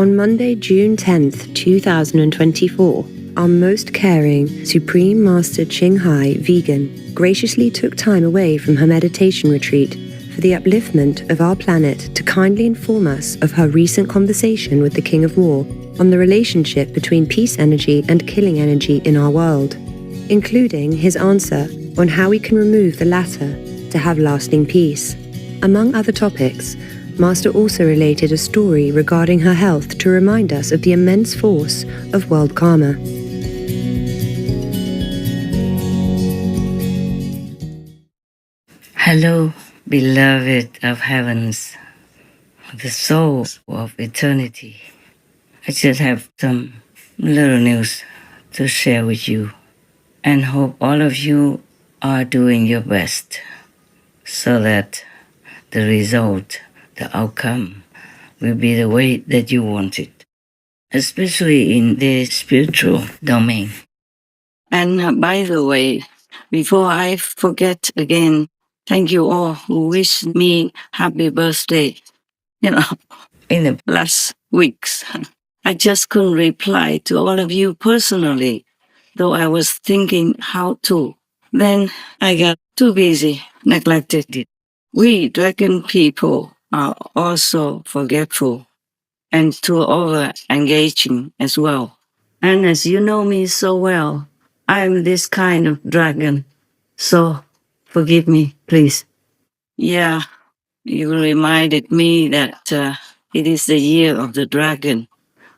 On Monday, June 10th, 2024, our most caring Supreme Master Ching Hai Vegan graciously took time away from her meditation retreat for the upliftment of our planet to kindly inform us of her recent conversation with the King of War on the relationship between peace energy and killing energy in our world, including his answer on how we can remove the latter to have lasting peace. Among other topics, Master also related a story regarding her health to remind us of the immense force of world karma. Hello, beloved of heavens, the soul of eternity. I just have some little news to share with you and hope all of you are doing your best so that the result, the outcome, will be the way that you want it, especially in the spiritual domain. And by the way, before I forget again, thank you all who wished me happy birthday. In the last weeks, I just couldn't reply to all of you personally, though I was thinking how to. Then I got too busy, neglected it. We dragon people are also forgetful and too over engaging as well. And as you know me so well, I'm this kind of dragon. So forgive me, please. Yeah, you reminded me that it is the year of the dragon,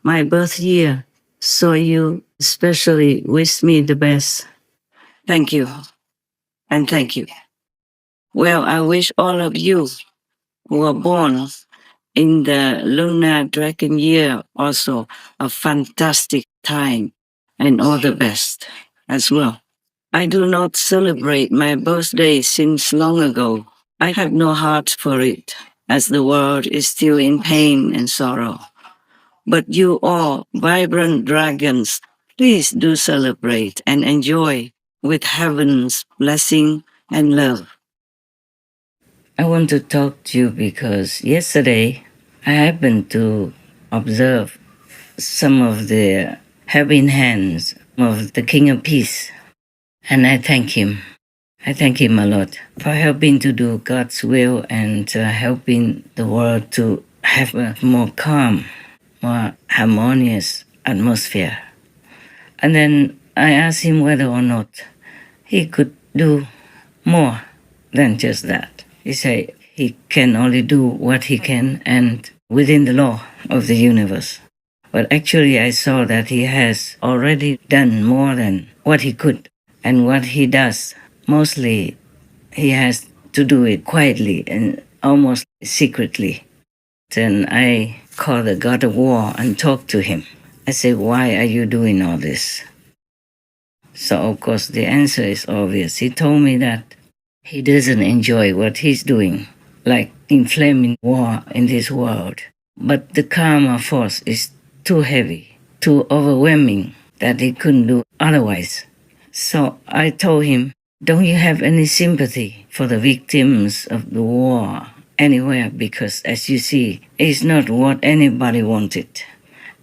my birth year. So you especially wish me the best. Thank you. And thank you. Well, I wish all of you who are born in the lunar dragon year also a fantastic time and all the best as well. I do not celebrate my birthday since long ago. I have no heart for it, as the world is still in pain and sorrow. But you all, vibrant dragons, please do celebrate and enjoy with heaven's blessing and love. I want to talk to you because yesterday I happened to observe some of the helping hands of the King of Peace, and I thank him. I thank him a lot for helping to do God's will and helping the world to have a more calm, more harmonious atmosphere. And then I asked him whether or not he could do more than just that. He said he can only do what he can and within the law of the universe. But actually I saw that he has already done more than what he could. And what he does, mostly he has to do it quietly and almost secretly. Then I called the God of War and talked to him. I said, why are you doing all this? So of course the answer is obvious. He told me that he doesn't enjoy what he's doing, like inflaming war in this world. But the karma force is too heavy, too overwhelming that he couldn't do otherwise. So I told him, don't you have any sympathy for the victims of the war anywhere? Because as you see, it's not what anybody wanted.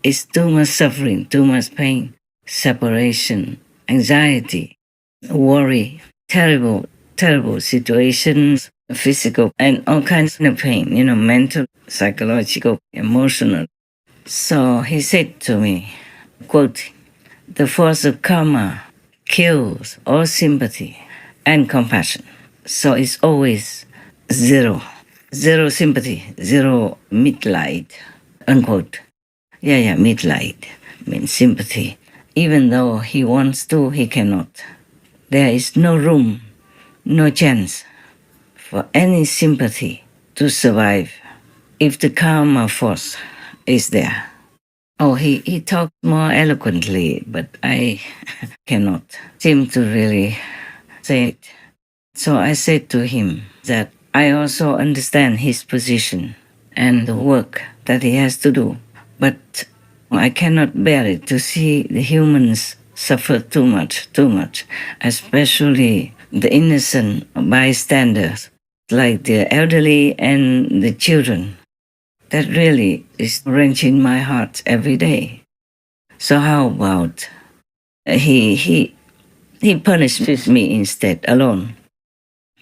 It's too much suffering, too much pain, separation, anxiety, worry, terrible, terrible situations, physical and all kinds of pain, mental, psychological, emotional. So he said to me, quote, the force of karma kills all sympathy and compassion. So it's always zero. Zero sympathy, zero mitleid, unquote. Yeah, mitleid means sympathy. Even though he wants to, he cannot. There is no room, no chance for any sympathy to survive if the karma force is there. Oh, he talked more eloquently, but I cannot seem to really say it. So I said to him that I also understand his position and the work that he has to do, but I cannot bear it to see the humans suffer too much, especially the innocent bystanders, like the elderly and the children. That really is wrenching my heart every day. So how about he punishes me instead alone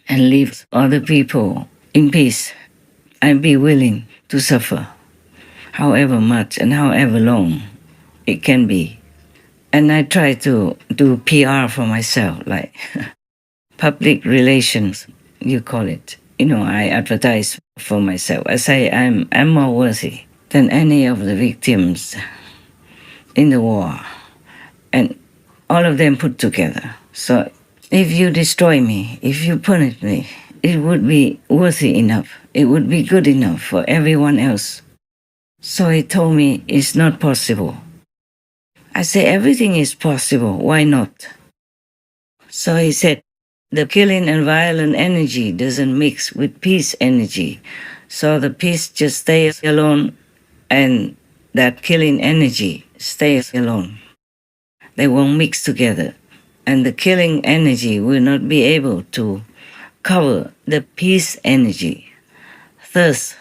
and leaves other people in peace. I'd be willing to suffer however much and however long it can be. And I try to do PR for myself, like public relations, you call it. I advertise for myself. I say I'm more worthy than any of the victims in the war, and all of them put together. So if you destroy me, if you punish me, it would be worthy enough. It would be good enough for everyone else. So he told me it's not possible. I say everything is possible. Why not? So he said the killing and violent energy doesn't mix with peace energy. So the peace just stays alone and that killing energy stays alone. They won't mix together. And the killing energy will not be able to cover the peace energy. Thus,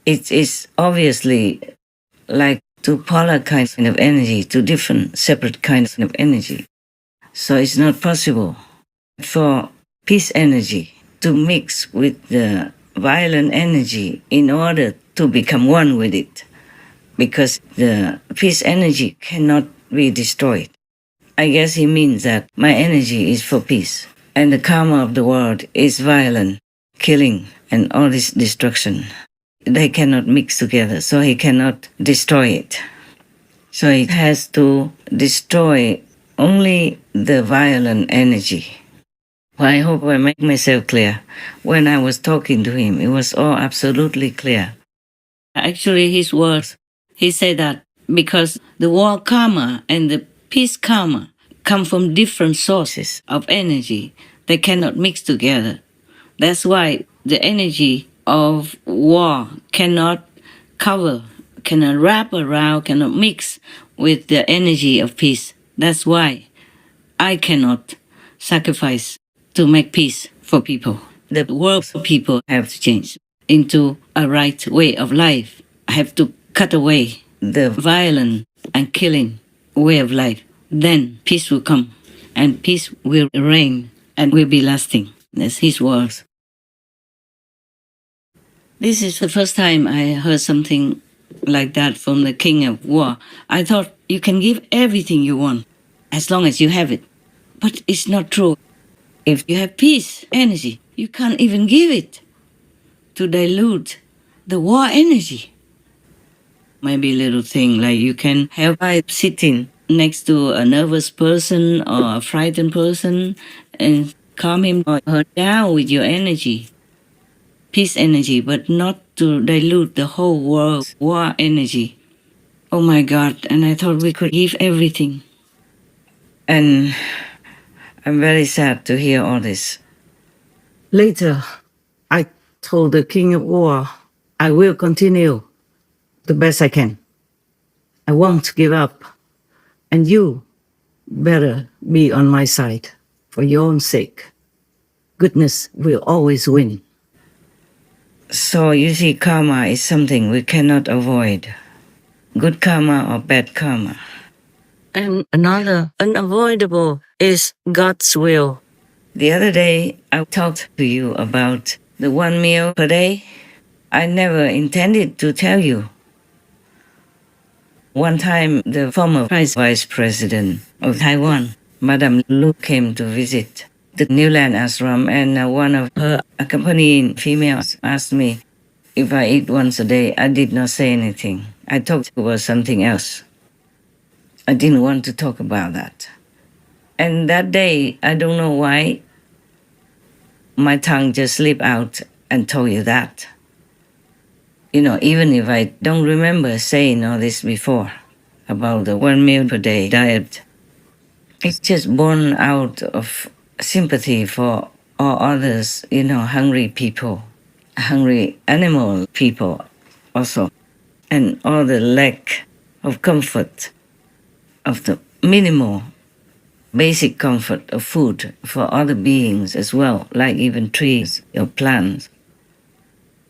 it is obviously like two polar kinds of energy, two different separate kinds of energy. So it's not possible for peace energy to mix with the violent energy in order to become one with it, because the peace energy cannot be destroyed. I guess he means that my energy is for peace, and the karma of the world is violent, killing, and all this destruction. They cannot mix together, so he cannot destroy it. So he has to destroy only the violent energy. Well, I hope I make myself clear. When I was talking to him, it was all absolutely clear. Actually, his words, he said that because the war karma and the peace karma come from different sources of energy, they cannot mix together. That's why the energy of war cannot cover, cannot wrap around, cannot mix with the energy of peace. That's why I cannot sacrifice to make peace for people. The world people have to change into a right way of life. I have to cut away the violent and killing way of life. Then peace will come, and peace will reign and will be lasting. That's his words. This is the first time I heard something like that from the king of war. I thought you can give everything you want as long as you have it. But it's not true. If you have peace, energy, you can't even give it to dilute the war energy. Maybe a little thing like you can help by sitting next to a nervous person or a frightened person and calm him or her down with your energy, peace energy, but not to dilute the whole world war energy. Oh my God, and I thought we could give everything. And I'm very sad to hear all this. Later, I told the King of War, I will continue the best I can. I won't give up. And you better be on my side for your own sake. Goodness will always win. So you see, karma is something we cannot avoid. Good karma or bad karma. And another unavoidable is God's will. The other day, I talked to you about the 1 meal per day. I never intended to tell you. One time, the former vice president of Taiwan, Madame Lu, came to visit the New Land Ashram, and one of her accompanying females asked me if I eat once a day. I did not say anything. I talked about something else. I didn't want to talk about that. And that day, I don't know why, my tongue just slipped out and told you that. Even if I don't remember saying all this before about the 1 meal per day diet, it's just born out of sympathy for all others, hungry people, hungry animal people also, and all the lack of comfort, of the minimal basic comfort of food for other beings as well, like even trees or plants.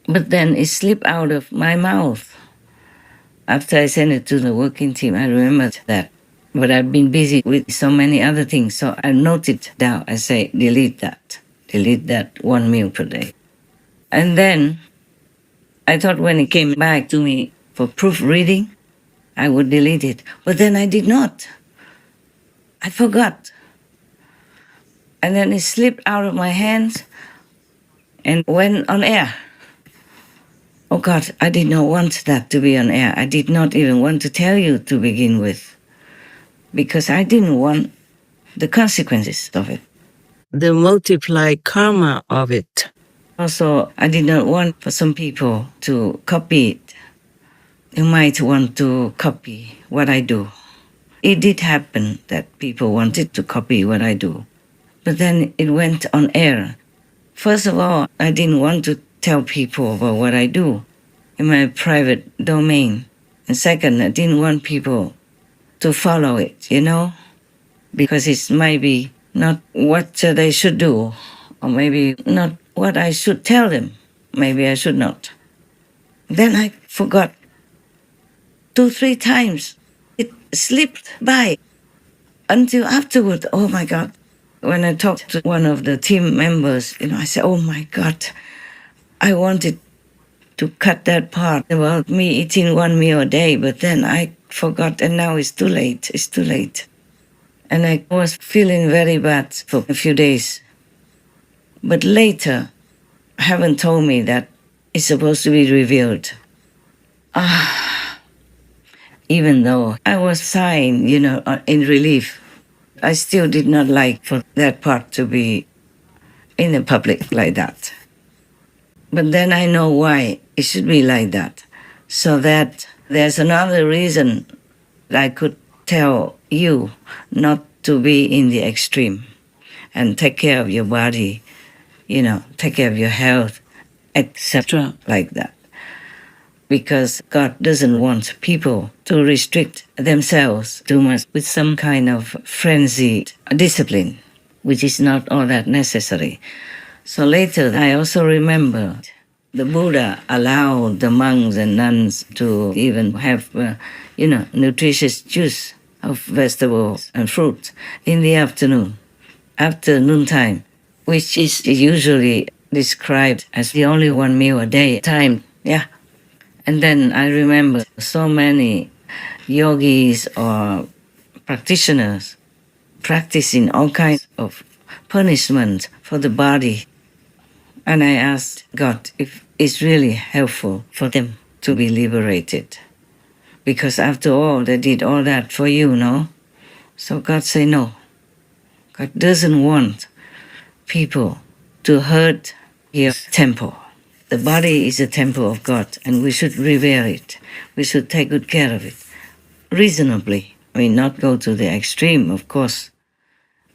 But then it slipped out of my mouth. After I sent it to the working team, I remembered that. But I've been busy with so many other things, so I noted down. I say, delete that. Delete that 1 meal per day. And then I thought when it came back to me for proofreading, I would delete it. But then I did not. I forgot. And then it slipped out of my hands and went on air. Oh God, I did not want that to be on air. I did not even want to tell you to begin with, because I didn't want the consequences of it. The multiplied karma of it. Also, I did not want for some people to copy it. You might want to copy what I do. It did happen that people wanted to copy what I do. But then it went on air. First of all, I didn't want to tell people about what I do in my private domain. And second, I didn't want people to follow it, because it might be not what they should do, or maybe not what I should tell them. Maybe I should not. Then I forgot 2-3 times. It slipped by until afterward. Oh my God. When I talked to one of the team members, I said, oh my God, I wanted to cut that part about me eating 1 meal a day, but then I forgot, and now it's too late. It's too late. And I was feeling very bad for a few days. But later, heaven told me that it's supposed to be revealed. Even though I was sighing, in relief, I still did not like for that part to be in the public like that. But then I know why it should be like that. So that there's another reason that I could tell you not to be in the extreme and take care of your body, take care of your health, etc. like that. Because God doesn't want people to restrict themselves too much with some kind of frenzied discipline, which is not all that necessary. So later, I also remembered the Buddha allowed the monks and nuns to even have, nutritious juice of vegetables and fruit in the afternoon, after noontime, which is usually described as the only 1 meal a day time. Yeah. And then I remember so many yogis or practitioners practicing all kinds of punishment for the body. And I asked God if it's really helpful for them to be liberated. Because after all, they did all that for you, no? So God said no. God doesn't want people to hurt your temple. The body is a temple of God, and we should revere it. We should take good care of it, reasonably. Not go to the extreme, of course,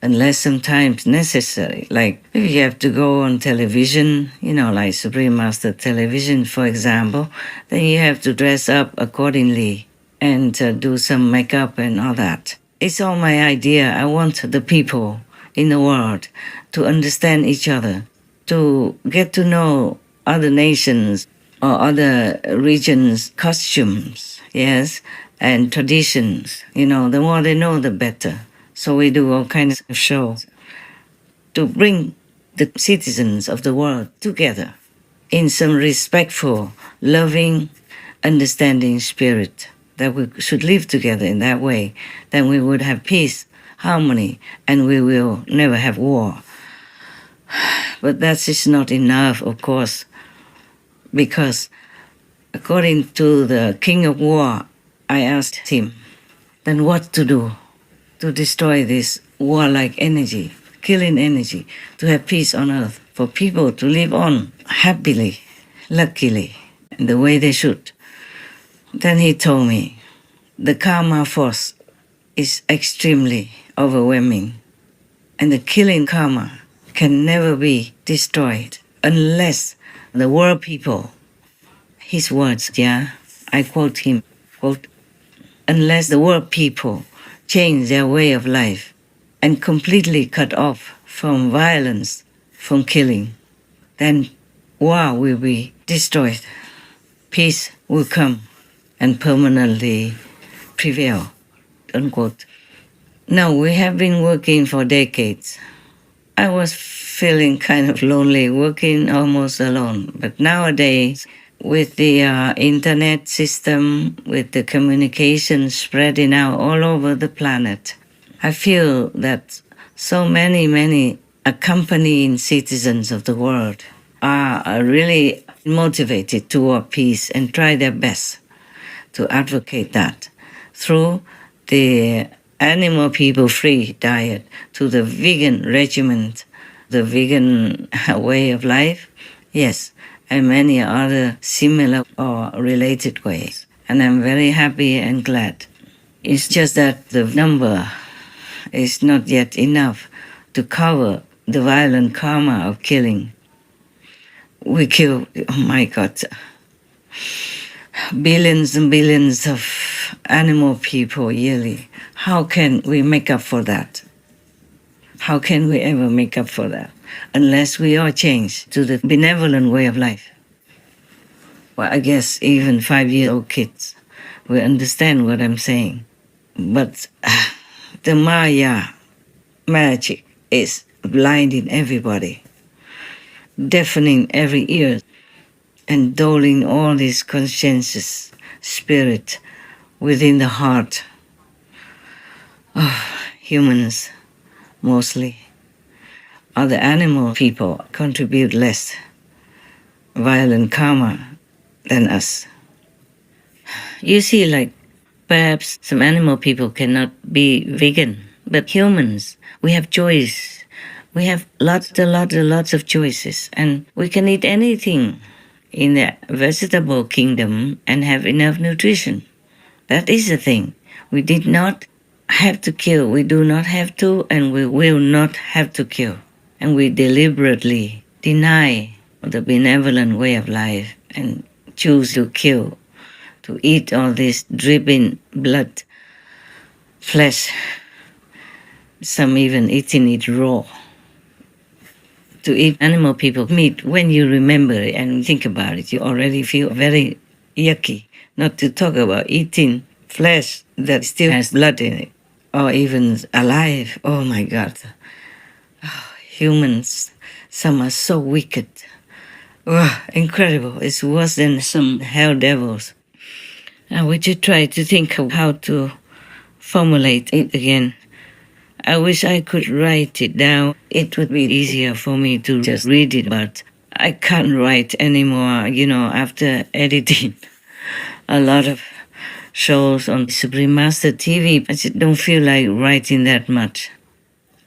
unless sometimes necessary. Like if you have to go on television, like Supreme Master Television, for example, then you have to dress up accordingly and do some makeup and all that. It's all my idea. I want the people in the world to understand each other, to get to know other nations or other regions' costumes, yes, and traditions. The more they know, the better. So we do all kinds of shows to bring the citizens of the world together in some respectful, loving, understanding spirit, that we should live together in that way. Then we would have peace, harmony, and we will never have war. But that is not enough, of course, because according to the King of War, I asked him, then what to do to destroy this warlike energy, killing energy, to have peace on earth, for people to live on happily, luckily, in the way they should. Then he told me, the karma force is extremely overwhelming, and the killing karma can never be destroyed unless the world people, his words, I quote him, quote, unless the world people change their way of life and completely cut off from violence, from killing, then war will be destroyed. Peace will come and permanently prevail, unquote. Now, we have been working for decades. I was feeling kind of lonely, working almost alone. But nowadays, with the internet system, with the communication spreading out all over the planet, I feel that so many accompanying citizens of the world are really motivated toward peace and try their best to advocate that through the animal people free diet to the vegan regimen, the vegan way of life, yes, and many other similar or related ways. And I'm very happy and glad. It's just that the number is not yet enough to cover the violent karma of killing. We kill, oh my God, billions and billions of animal people yearly. How can we make up for that? How can we ever make up for that? Unless we all change to the benevolent way of life. Well, I guess even 5-year-old kids will understand what I'm saying. But the Maya magic is blinding everybody, deafening every ear, and dulling all this conscientious spirit within the heart of humans, mostly. Other animal people contribute less violent karma than us. You see, like, perhaps some animal people cannot be vegan, but humans, we have choice. We have lots of choices, and we can eat anything in the vegetable kingdom and have enough nutrition. That is the thing. We did not have to kill. We do not have to, and we will not have to kill. And we deliberately deny the benevolent way of life and choose to kill, to eat all this dripping blood, flesh, some even eating it raw. To eat animal people meat, when you remember it and think about it, you already feel very yucky. Not to talk about eating flesh that still has blood in it, or even alive. Oh my God. Oh, humans, some are so wicked. Oh, incredible. It's worse than some hell devils. And we should try to think of how to formulate it again. I wish I could write it down. It would be easier for me to just read it, but I can't write anymore, after editing a lot of shows on Supreme Master TV. I just don't feel like writing that much.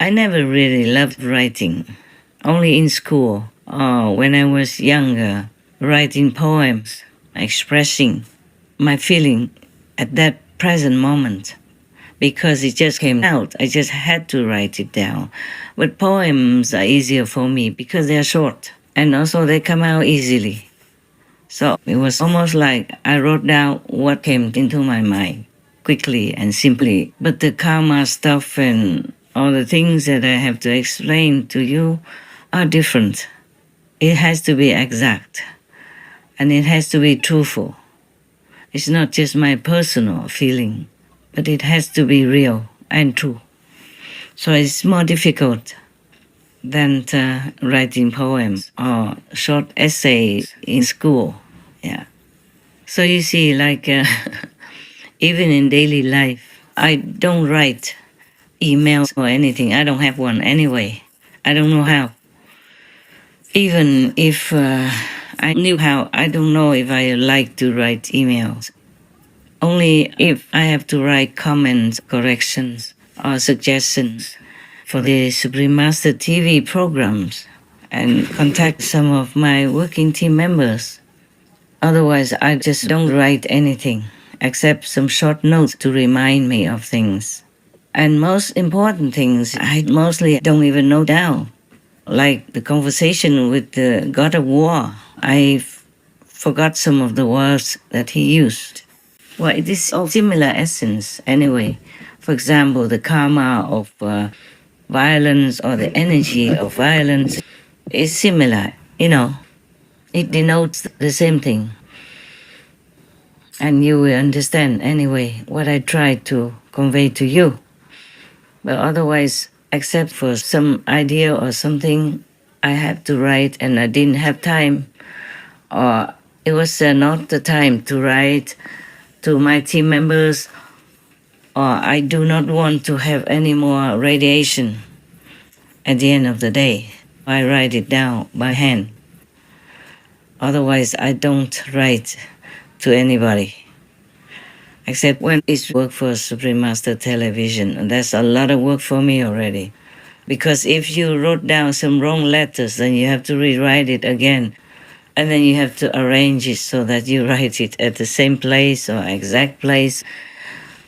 I never really loved writing, only in school or when I was younger, writing poems, expressing my feeling at that present moment. Because it just came out, I just had to write it down. But poems are easier for me because they're short, and also they come out easily. So it was almost like I wrote down what came into my mind quickly and simply. But the karma stuff and all the things that I have to explain to you are different. It has to be exact, and it has to be truthful. It's not just my personal feeling, but it has to be real and true. So it's more difficult than writing poems or short essays in school. Yeah. So you see, like, even in daily life, I don't write emails or anything. I don't have one anyway. I don't know how. Even if I knew how, I don't know if I like to write emails. Only if I have to write comments, corrections, or suggestions for the Supreme Master TV programs and contact some of my working team members. Otherwise, I just don't write anything except some short notes to remind me of things. And most important things, I mostly don't even note down. Like the conversation with the God of War, I forgot some of the words that he used. Well, it is of similar essence anyway. For example, the karma of violence or the energy of violence is similar, It denotes the same thing. And you will understand anyway what I try to convey to you. But otherwise, except for some idea or something I have to write and I didn't have time, or it was not the time to write to my team members, or I do not want to have any more radiation at the end of the day. I write it down by hand. Otherwise, I don't write to anybody. Except when it's work for Supreme Master Television. And that's a lot of work for me already. Because if you wrote down some wrong letters, then you have to rewrite it again. And then you have to arrange it so that you write it at the same place or exact place.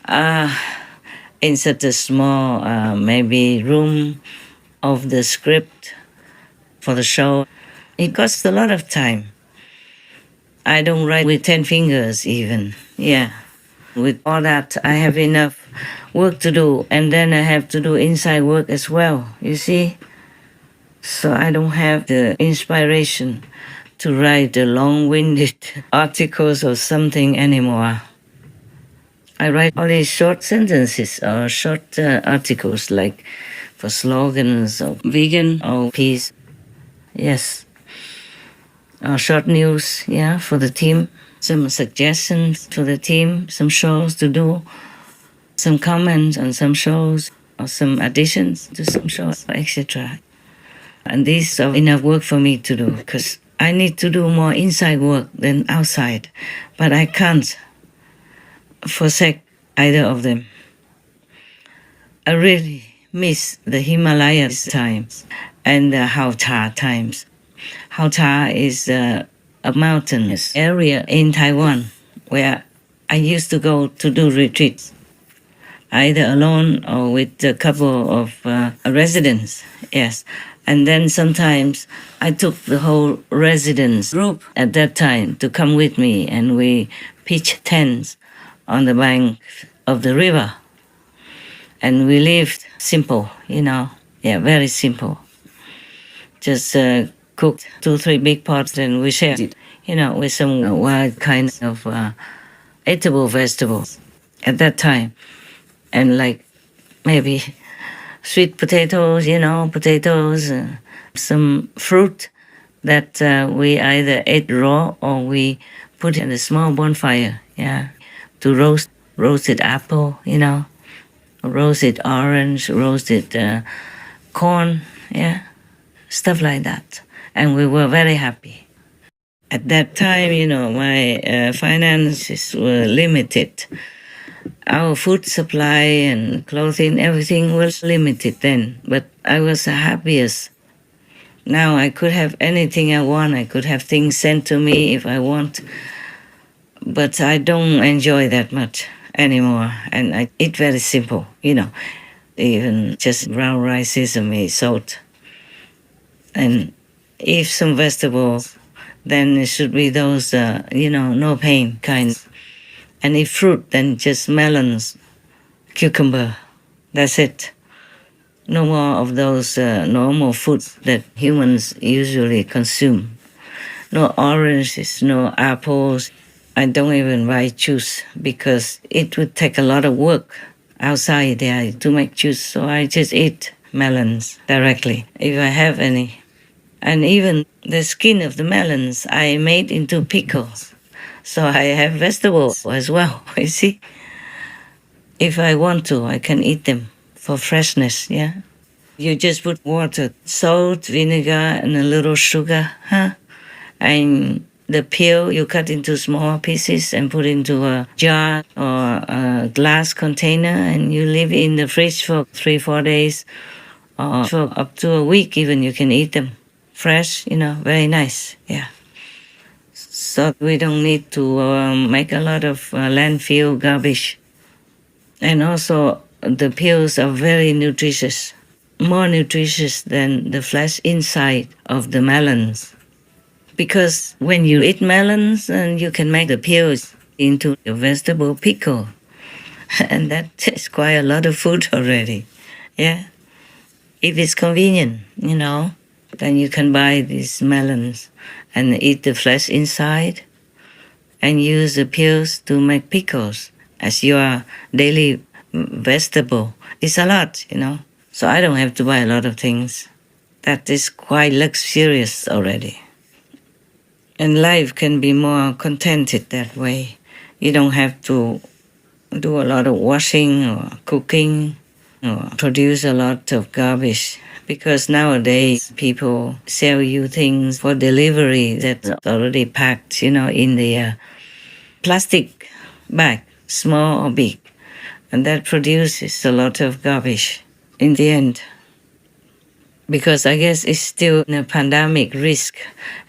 In such a small, maybe room of the script for the show. It costs a lot of time. I don't write with 10 fingers even. Yeah. With all that, I have enough work to do, and then I have to do inside work as well, you see? So I don't have the inspiration to write the long-winded articles or something anymore. I write only short sentences or short articles, like for slogans or vegan or peace. Yes. Or short news, yeah, for the team. Some suggestions to the team, some shows to do, some comments on some shows, or some additions to some shows, etc. And these are enough work for me to do, because I need to do more inside work than outside. But I can't forsake either of them. I really miss the Himalayas times and the Hautha times. Hautha is a mountainous area in Taiwan where I used to go to do retreats, either alone or with a couple of residents, yes. And then sometimes I took the whole residence group at that time to come with me, and we pitched tents on the bank of the river. And we lived simple, very simple. Just cooked 2-3 big pots and we shared it, with some wild kinds of eatable vegetables at that time. And like maybe sweet potatoes, potatoes, some fruit that we either ate raw or we put in a small bonfire, to roasted apple, roasted orange, roasted corn, stuff like that. And we were very happy. At that time, my finances were limited. Our food supply and clothing, everything was limited then. But I was the happiest. Now I could have anything I want. I could have things sent to me if I want. But I don't enjoy that much anymore. And I eat very simple, even just brown rice, sesame, salt. And if some vegetables, then it should be those, no pain kind. And if fruit, then just melons, cucumber. That's it. No more of those normal foods that humans usually consume. No oranges, no apples. I don't even buy juice because it would take a lot of work outside there to make juice. So I just eat melons directly if I have any. And even the skin of the melons I made into pickles. So I have vegetables as well, you see. If I want to, I can eat them for freshness, yeah. You just put water, salt, vinegar, and a little sugar, And the peel you cut into small pieces and put into a jar or a glass container, and you leave it in the fridge for 3-4 days, or for up to a week even. You can eat them fresh, very nice, yeah. So we don't need to make a lot of landfill garbage. And also the peels are very nutritious, more nutritious than the flesh inside of the melons. Because when you eat melons, you can make the peels into a vegetable pickle. And that is quite a lot of food already, yeah. If it's convenient, then you can buy these melons and eat the flesh inside, and use the peels to make pickles as your daily vegetable. It's a lot, So I don't have to buy a lot of things. That is quite luxurious already. And life can be more contented that way. You don't have to do a lot of washing or cooking or produce a lot of garbage. Because nowadays people sell you things for delivery that's already packed, in the plastic bag, small or big. And that produces a lot of garbage in the end. Because I guess it's still a pandemic risk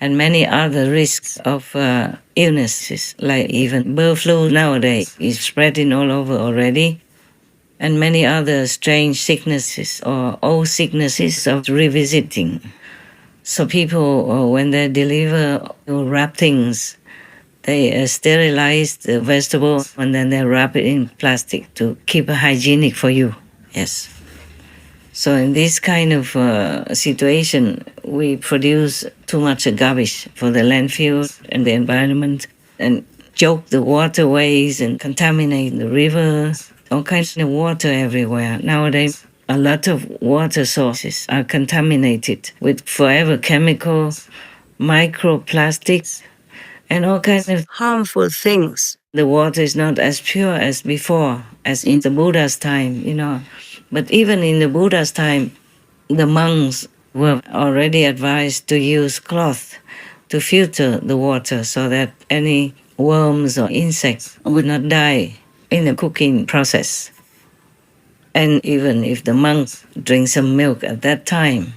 and many other risks of illnesses, like even bird flu nowadays is spreading all over already, and many other strange sicknesses or old sicknesses of revisiting. So people, when they deliver or wrap things, they sterilize the vegetable and then they wrap it in plastic to keep it hygienic for you. Yes. So in this kind of situation, we produce too much garbage for the landfill and the environment, and choke the waterways and contaminate the rivers, all kinds of water everywhere. Nowadays, a lot of water sources are contaminated with forever chemicals, microplastics, and all kinds of harmful things. The water is not as pure as before, as in the Buddha's time, But even in the Buddha's time, the monks were already advised to use cloth to filter the water so that any worms or insects would not die in the cooking process. And even if the monks drink some milk at that time,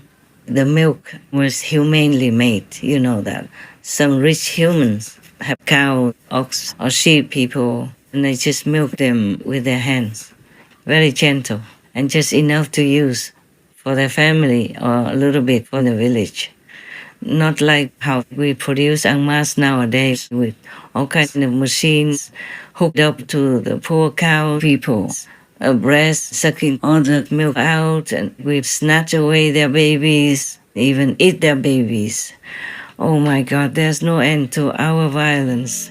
the milk was humanely made, you know that. Some rich humans have cow, ox, or sheep people, and they just milk them with their hands, very gentle, and just enough to use for their family or a little bit for the village. Not like how we produce en masse nowadays with all kinds of machines hooked up to the poor cow people, a breast sucking all the milk out, and we snatch away their babies, even eat their babies. Oh my God, there's no end to our violence.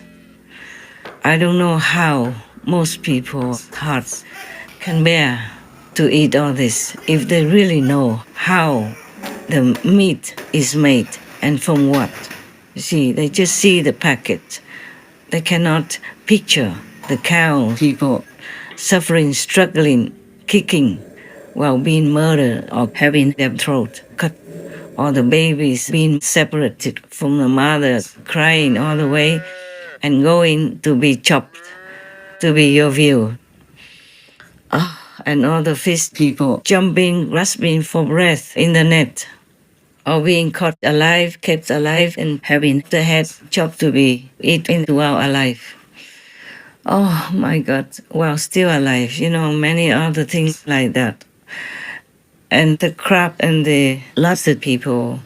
I don't know how most people's hearts can bear to eat all this if they really know how the meat is made and from what. You see, they just see the packet. They cannot picture the cow people suffering, struggling, kicking while being murdered or having their throat cut, or the babies being separated from the mother, crying all the way and going to be chopped, to be your view. And all the fish people jumping, grasping for breath in the net, or being caught alive, kept alive, and having the head chopped to be eaten while alive. Oh my God, while still alive, many other things like that. And the crab and the lobster people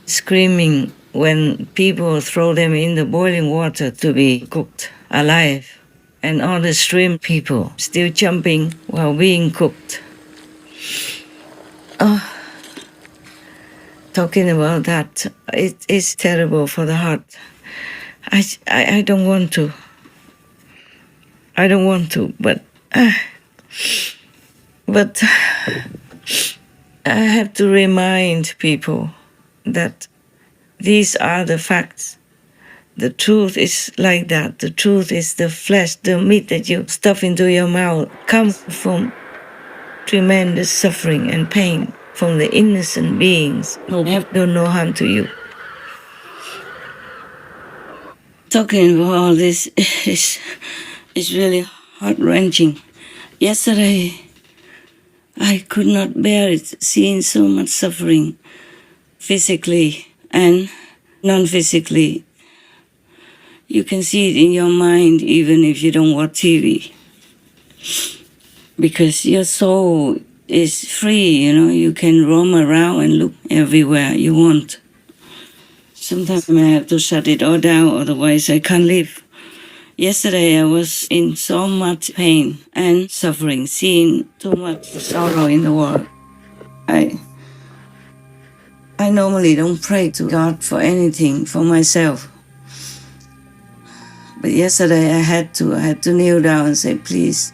screaming when people throw them in the boiling water to be cooked alive. And all the shrimp people still jumping while being cooked. Talking about that, it is terrible for the heart. I don't want to. I don't want to, but I have to remind people that these are the facts. The truth is like that. The truth is the flesh, the meat that you stuff into your mouth comes from tremendous suffering and pain from the innocent beings who have done no harm to you. Talking about all this is really heart-wrenching. Yesterday, I could not bear it, seeing so much suffering, physically and non-physically. You can see it in your mind even if you don't watch TV. Because your soul is free, you can roam around and look everywhere you want. Sometimes I have to shut it all down, otherwise I can't live. Yesterday I was in so much pain and suffering, seeing too much sorrow in the world. I normally don't pray to God for anything for myself. But yesterday I had to kneel down and say, please,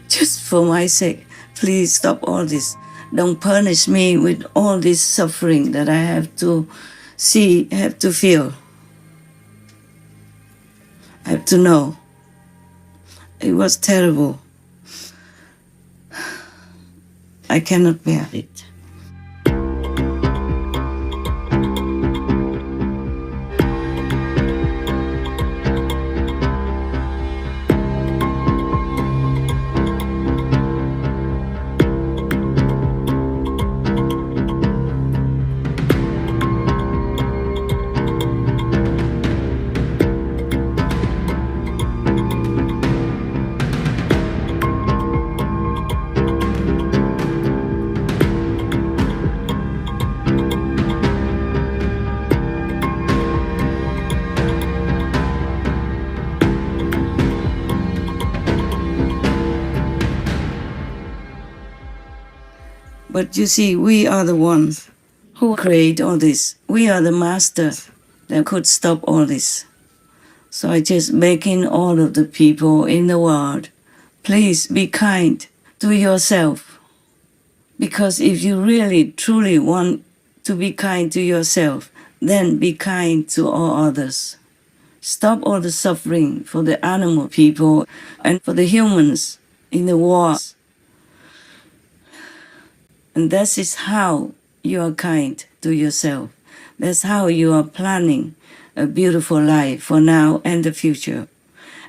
just for my sake, please stop all this. Don't punish me with all this suffering that I have to see, have to feel. I have to know. It was terrible. I cannot bear it. But you see, we are the ones who create all this. We are the master that could stop all this. So I just begging all of the people in the world, please be kind to yourself. Because if you really, truly want to be kind to yourself, then be kind to all others. Stop all the suffering for the animal people and for the humans in the wars. And that is how you are kind to yourself. That's how you are planning a beautiful life for now and the future,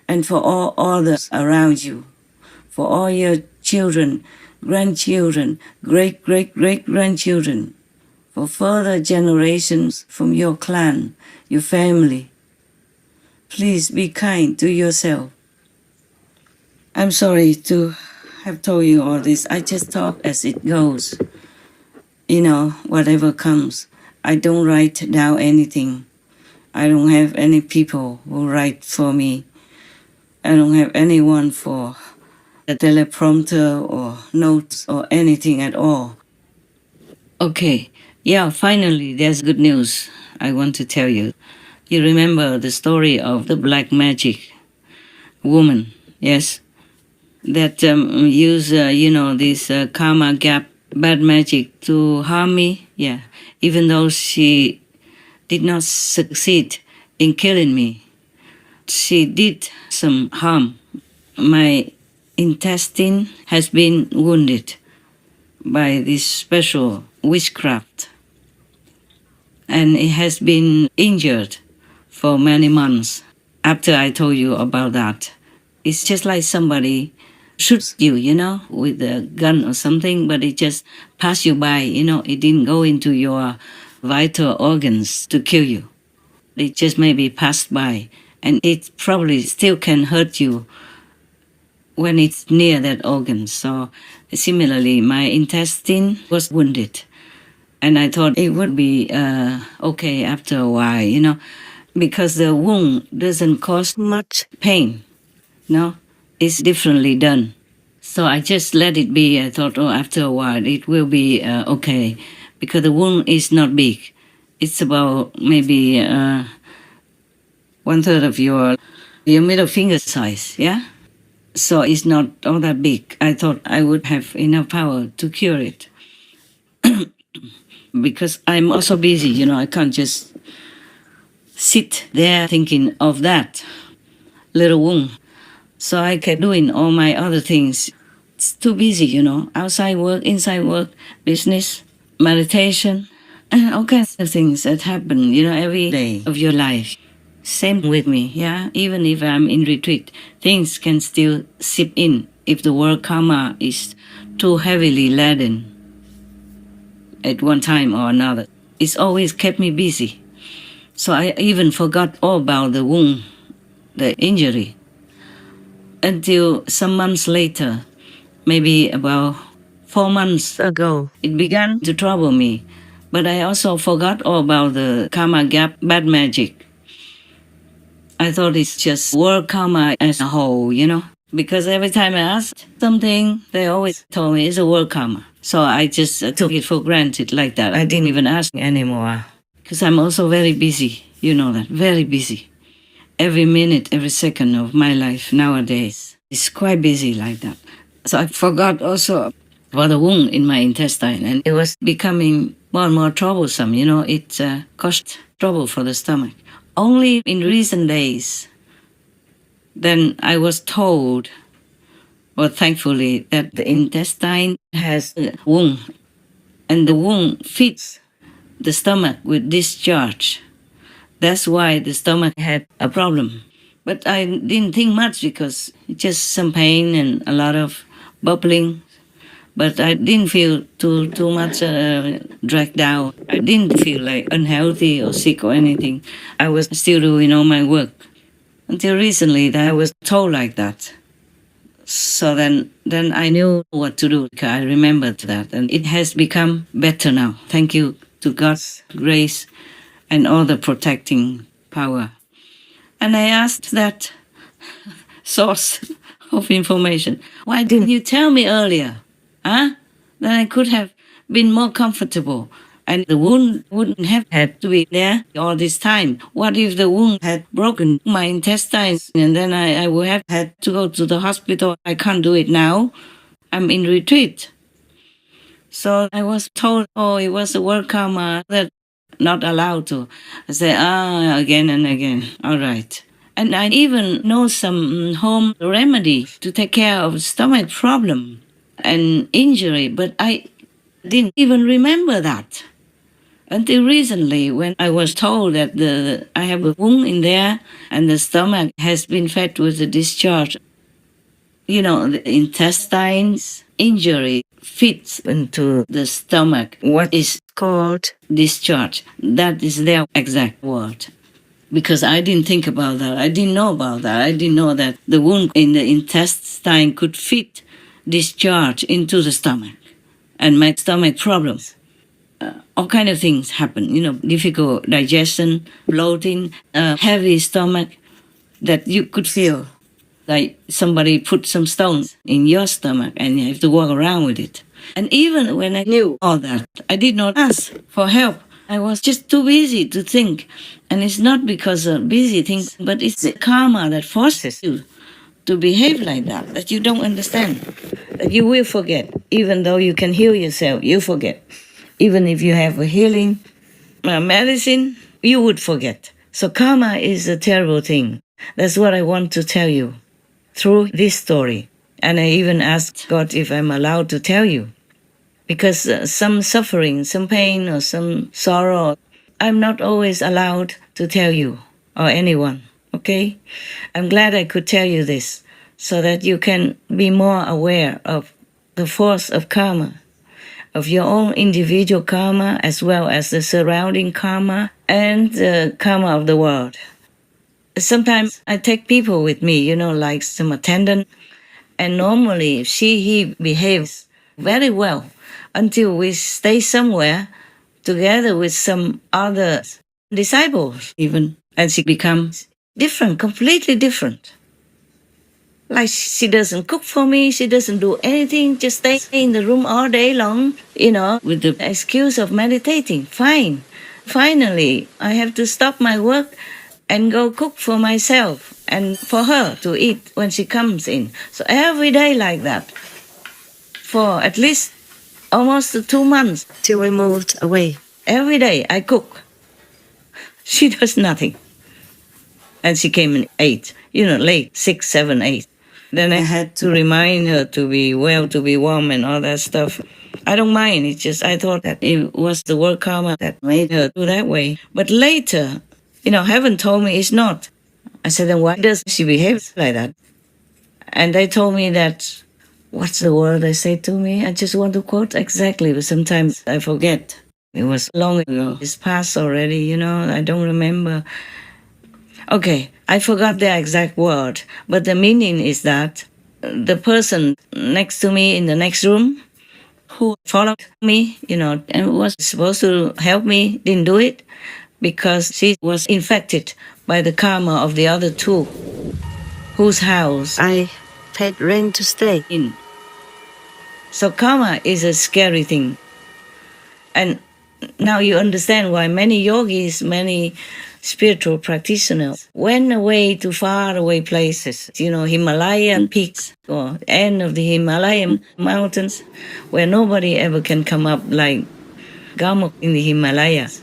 and for all others around you, for all your children, grandchildren, great-great-great-grandchildren, for further generations from your clan, your family. Please be kind to yourself. I'm sorry to have told you all this. I just talk as it goes. You know, whatever comes. I don't write down anything. I don't have any people who write for me. I don't have anyone for a teleprompter or notes or anything at all. Okay, yeah, finally, there's good news I want to tell you. You remember the story of the black magic woman, yes? That use, this karma gap, bad magic to harm me, yeah. Even though she did not succeed in killing me, she did some harm. My intestine has been wounded by this special witchcraft, and it has been injured for many months after I told you about that. It's just like somebody shoots you, with a gun or something, but it just passed you by, it didn't go into your vital organs to kill you. It just maybe passed by, and it probably still can hurt you when it's near that organ. So similarly, my intestine was wounded, and I thought it would be okay after a while, because the wound doesn't cause much pain, it's differently done. So I just let it be. I thought, after a while, it will be okay, because the wound is not big. It's about maybe 1/3 of your middle finger size, yeah? So it's not all that big. I thought I would have enough power to cure it. Because I'm also busy, I can't just sit there thinking of that little wound. So I kept doing all my other things. It's too busy, outside work, inside work, business, meditation, and all kinds of things that happen, every day of your life. Same with me, yeah? Even if I'm in retreat, things can still seep in if the world karma is too heavily laden at one time or another. It's always kept me busy. So I even forgot all about the wound, the injury. Until some months later, maybe about 4 months ago, it began to trouble me. But I also forgot all about the karma gap, bad magic. I thought it's just world karma as a whole, Because every time I asked something, they always told me it's a world karma. So I just took it for granted like that. I didn't even ask anymore. Because I'm also very busy, you know that, very busy. Every minute, every second of my life nowadays is quite busy like that. So I forgot also about the wound in my intestine, and it was becoming more and more troublesome. You know, it caused trouble for the stomach. Only in recent days, then I was told, well, thankfully, that the intestine has a wound, and the wound feeds the stomach with discharge. That's why the stomach had a problem. But I didn't think much because it's just some pain and a lot of bubbling. But I didn't feel too much dragged down. I didn't feel like unhealthy or sick or anything. I was still doing all my work. Until recently, that I was told like that. So then I knew what to do. I remembered that, and it has become better now. Thank you to God's grace and all the protecting power. And I asked that source of information, why didn't you tell me earlier? Huh? Then I could have been more comfortable. And the wound wouldn't have had to be there all this time. What if the wound had broken my intestines and then I would have had to go to the hospital? I can't do it now. I'm in retreat. So I was told, oh, it was a world karma that not allowed to. I say, again and again. All right. And I even know some home remedy to take care of stomach problem and injury, but I didn't even remember that until recently when I was told that I have a wound in there and the stomach has been fed with the discharge. You know, the intestines injury fits into the stomach, what is called discharge. That is their exact word. Because I didn't think about that. I didn't know about that. I didn't know that the wound in the intestine could fit discharge into the stomach and my stomach problems. All kind of things happen, you know, difficult digestion, bloating, heavy stomach that you could feel like somebody put some stones in your stomach and you have to walk around with it. And even when I knew all that, I did not ask for help. I was just too busy to think. And it's not because of busy things, but it's the karma that forces you to behave like that you don't understand, that you will forget. Even though you can heal yourself, you forget. Even if you have a healing medicine, you would forget. So karma is a terrible thing. That's what I want to tell you through this story. And I even asked God if I'm allowed to tell you. Because some suffering, some pain, or some sorrow, I'm not always allowed to tell you or anyone, okay? I'm glad I could tell you this so that you can be more aware of the force of karma, of your own individual karma as well as the surrounding karma and the karma of the world. Sometimes I take people with me, you know, like some attendant, and normally he behaves very well until we stay somewhere together with some other disciples even, and she becomes different, completely different. Like she doesn't cook for me, she doesn't do anything, just stay in the room all day long, you know, with the excuse of meditating. Fine. Finally, I have to stop my work and go cook for myself and for her to eat when she comes in. So every day like that, for at least almost 2 months. Till we moved away. Every day I cook. She does nothing. And she came in 8, you know, late, 6, 7, 8. Then I had to remind her to be well, to be warm and all that stuff. I don't mind. It's just I thought that it was the world karma that made her do that way. But later, you know, heaven told me it's not. I said, then why does she behave like that? And they told me that, what's the word they say to me? I just want to quote exactly, but sometimes I forget. It was long ago. It's past already, you know, I don't remember. Okay, I forgot the exact word, but the meaning is that the person next to me in the next room who followed me, you know, and was supposed to help me, didn't do it because she was infected by the karma of the other two, whose house I paid rent to stay in. So karma is a scary thing. And now you understand why many yogis, many spiritual practitioners went away to far away places, Himalayan peaks or end of the Himalayan mountains where nobody ever can come up, like Gamok in the Himalayas,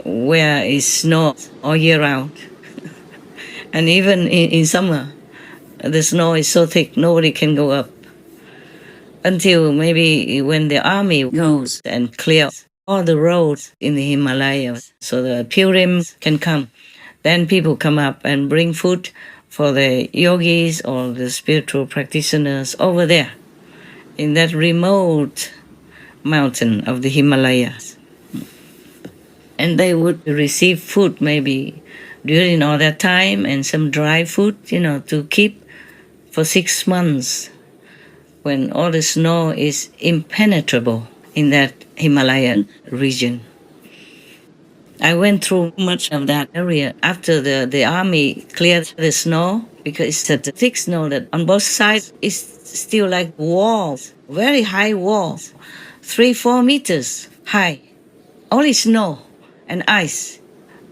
where it's snow all year round. And even in summer, the snow is so thick, nobody can go up. Until maybe when the army goes and clears all the roads in the Himalayas so the pilgrims can come. Then people come up and bring food for the yogis or the spiritual practitioners over there in that remote mountain of the Himalayas. And they would receive food maybe during all that time and some dry food, to keep for 6 months when all the snow is impenetrable in that Himalayan region. I went through much of that area after the army cleared the snow, because it's such a thick snow that on both sides is still like walls, very high walls, 3-4 meters high. Only snow and ice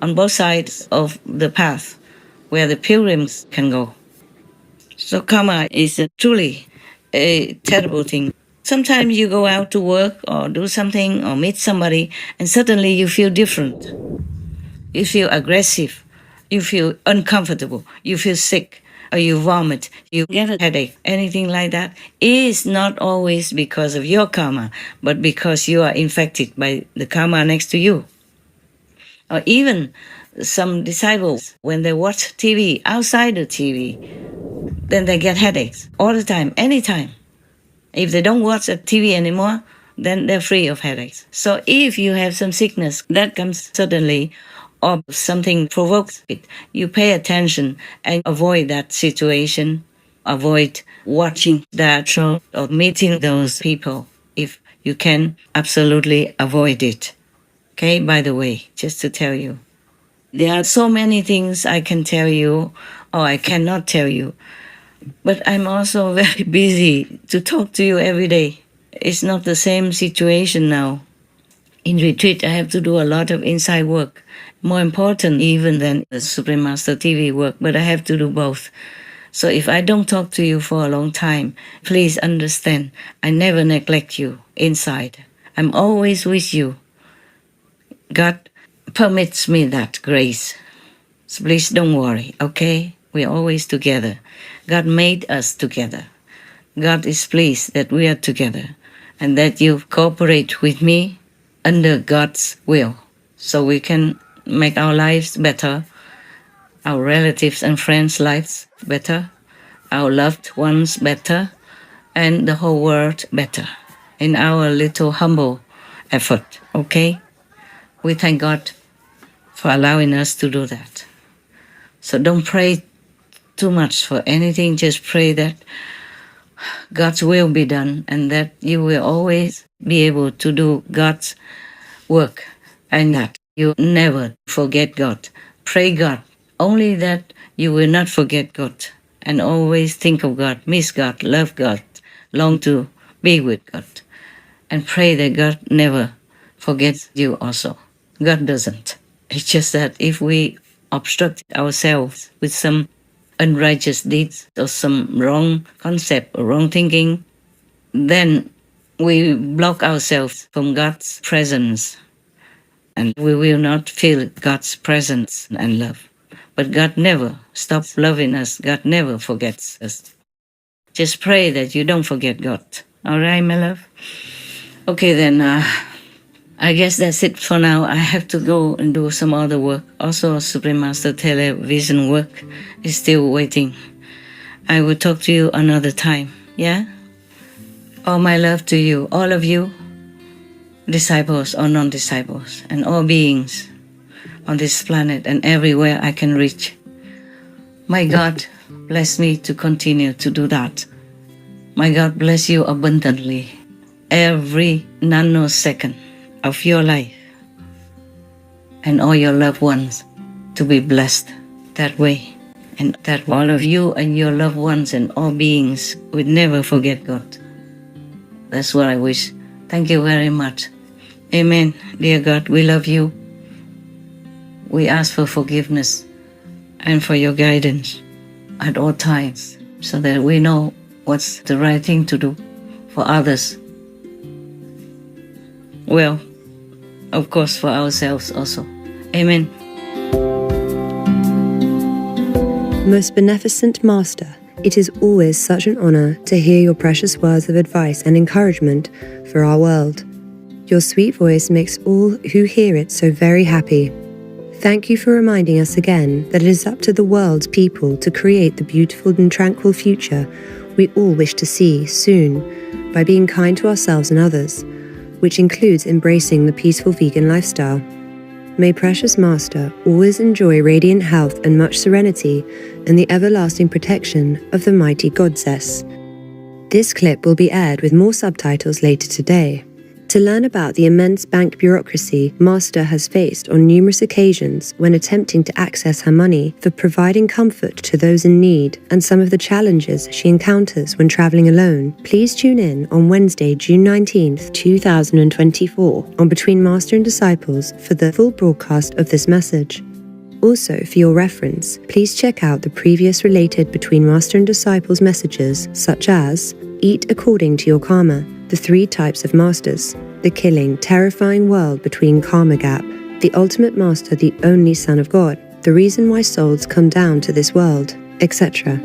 on both sides of the path where the pilgrims can go. So karma is truly a terrible thing. Sometimes you go out to work or do something or meet somebody and suddenly you feel different. You feel aggressive. You feel uncomfortable. You feel sick or you vomit. You get a headache. Anything like that is not always because of your karma, but because you are infected by the karma next to you. Or even some disciples, when they watch TV, outside the TV, then they get headaches all the time, anytime. If they don't watch a TV anymore, then they're free of headaches. So if you have some sickness that comes suddenly or something provokes it, you pay attention and avoid that situation, avoid watching that show or meeting those people. If you can, absolutely avoid it. Okay, by the way, just to tell you. There are so many things I can tell you or I cannot tell you. But I'm also very busy to talk to you every day. It's not the same situation now. In retreat, I have to do a lot of inside work, more important even than the Supreme Master TV work, but I have to do both. So if I don't talk to you for a long time, please understand, I never neglect you inside. I'm always with you. God permits me that grace. So please don't worry, okay? We're always together. God made us together. God is pleased that we are together and that you cooperate with me under God's will so we can make our lives better, our relatives and friends' lives better, our loved ones better, and the whole world better in our little humble effort, okay? We thank God for allowing us to do that. So don't pray too much for anything, just pray that God's will be done and that you will always be able to do God's work and that you never forget God. Pray God, only that you will not forget God and always think of God, miss God, love God, long to be with God. And pray that God never forgets you also. God doesn't. It's just that if we obstruct ourselves with some unrighteous deeds or some wrong concept or wrong thinking, then we block ourselves from God's presence and we will not feel God's presence and love. But God never stops loving us. God never forgets us. Just pray that you don't forget God. All right, my love? Okay, then I guess that's it for now. I have to go and do some other work. Also, Supreme Master television work is still waiting. I will talk to you another time, yeah? All my love to you, all of you, disciples or non-disciples, and all beings on this planet and everywhere I can reach. My God bless me to continue to do that. My God bless you abundantly every nanosecond of your life and all your loved ones to be blessed that way. and that all of you and your loved ones and all beings would never forget God. That's what I wish. Thank you very much. Amen. Dear God, we love you. We ask for forgiveness and for your guidance at all times so that we know what's the right thing to do for others. Well, of course, for ourselves also. Amen. Most beneficent Master, it is always such an honor to hear your precious words of advice and encouragement for our world. Your sweet voice makes all who hear it so very happy. Thank you for reminding us again that it is up to the world's people to create the beautiful and tranquil future we all wish to see soon by being kind to ourselves and others, which includes embracing the peaceful vegan lifestyle. May precious Master always enjoy radiant health and much serenity and the everlasting protection of the mighty Goddess. This clip will be aired with more subtitles later today. To learn about the immense bank bureaucracy Master has faced on numerous occasions when attempting to access her money for providing comfort to those in need and some of the challenges she encounters when traveling alone, please tune in on Wednesday, June 19th, 2024 on Between Master and Disciples for the full broadcast of this message. Also, for your reference, please check out the previous related Between Master and Disciples messages such as Eat According to Your Karma, the 3 types of masters, the killing, terrifying world between Karma Gap, the ultimate master, the only Son of God, the reason why souls come down to this world, etc.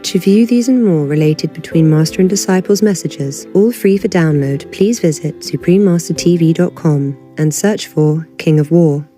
To view these and more related Between Master and Disciples messages, all free for download, please visit suprememastertv.com and search for King of War.